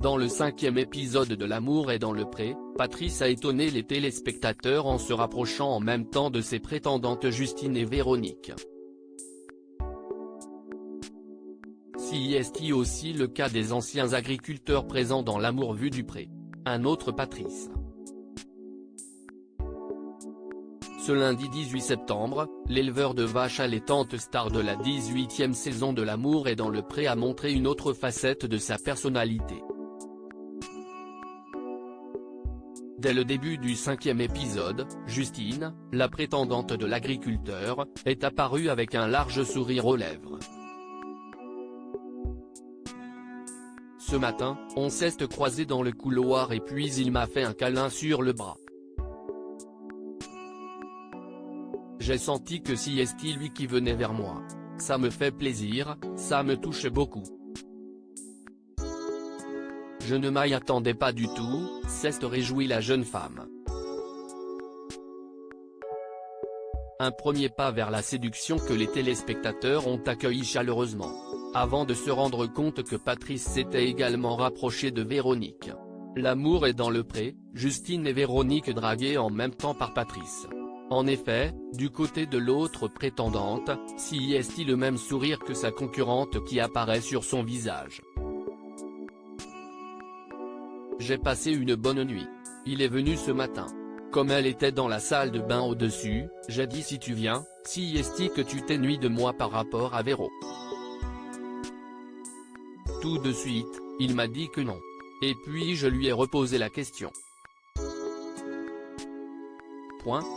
Dans le 5e épisode de L'amour est dans le pré, Patrice a étonné les téléspectateurs en se rapprochant en même temps de ses prétendantes Justine et Véronique. Si est-il aussi le cas des anciens agriculteurs présents dans L'amour vu du pré. Un autre Patrice. Ce lundi 18 septembre, l'éleveur de vaches allaitantes star de la 18e saison de L'amour est dans le pré a montré une autre facette de sa personnalité. Dès le début du 5e épisode, Justine, la prétendante de l'agriculteur, est apparue avec un large sourire aux lèvres. Ce matin, on s'est croisé dans le couloir et puis il m'a fait un câlin sur le bras. J'ai senti que c'est lui qui venait vers moi. Ça me fait plaisir, ça me touche beaucoup. Je ne m'y attendais pas du tout, s'est réjouie la jeune femme. Un premier pas vers la séduction que les téléspectateurs ont accueilli chaleureusement. Avant de se rendre compte que Patrice s'était également rapproché de Véronique. L'amour est dans le pré, Justine et Véronique draguées en même temps par Patrice. En effet, du côté de l'autre prétendante, si est le même sourire que sa concurrente qui apparaît sur son visage. J'ai passé une bonne nuit. Il est venu ce matin. Comme elle était dans la salle de bain au-dessus, j'ai dit si tu viens, si est que tu t'ennuies de moi par rapport à Véro. Tout de suite, il m'a dit que non. Et puis je lui ai reposé la question.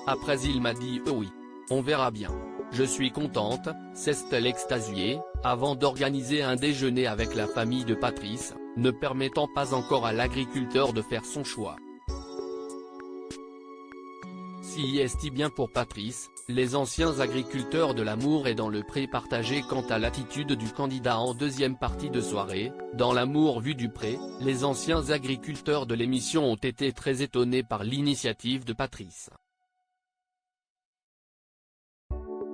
Après il m'a dit oui. On verra bien. Je suis contente, s'est-elle extasiée, avant d'organiser un déjeuner avec la famille de Patrice, ne permettant pas encore à l'agriculteur de faire son choix. Si est bien pour Patrice, les anciens agriculteurs de L'amour est dans le pré partagés quant à l'attitude du candidat en deuxième partie de soirée. Dans L'amour vu du pré, les anciens agriculteurs de l'émission ont été très étonnés par l'initiative de Patrice.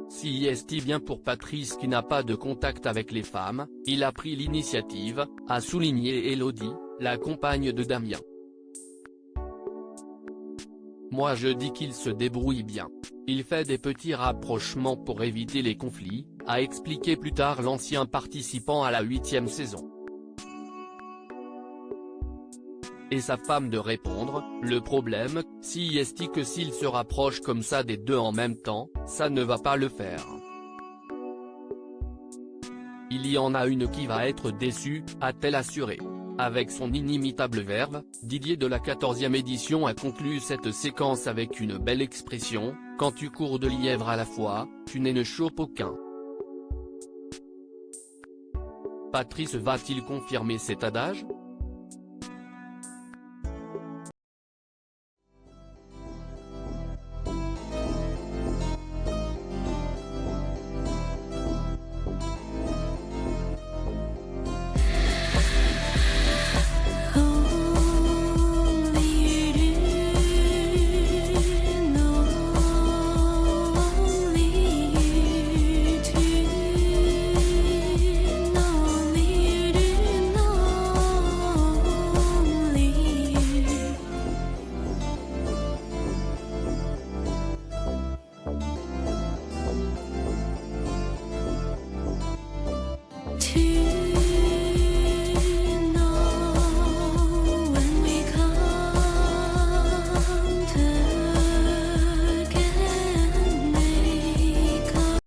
Si est bien pour Patrice qui n'a pas de contact avec les femmes, il a pris l'initiative, a souligné Elodie, la compagne de Damien. Moi je dis qu'il se débrouille bien. Il fait des petits rapprochements pour éviter les conflits, a expliqué plus tard l'ancien participant à la 8e saison. Et sa femme de répondre, le problème, si est que s'il se rapproche comme ça des deux en même temps, ça ne va pas le faire. Il y en a une qui va être déçue, a-t-elle assuré. Avec son inimitable verve, Didier de la 14e édition a conclu cette séquence avec une belle expression, quand tu cours de lièvres à la fois, tu n'en chopes aucun. Patrice va-t-il confirmer cet adage ? Tu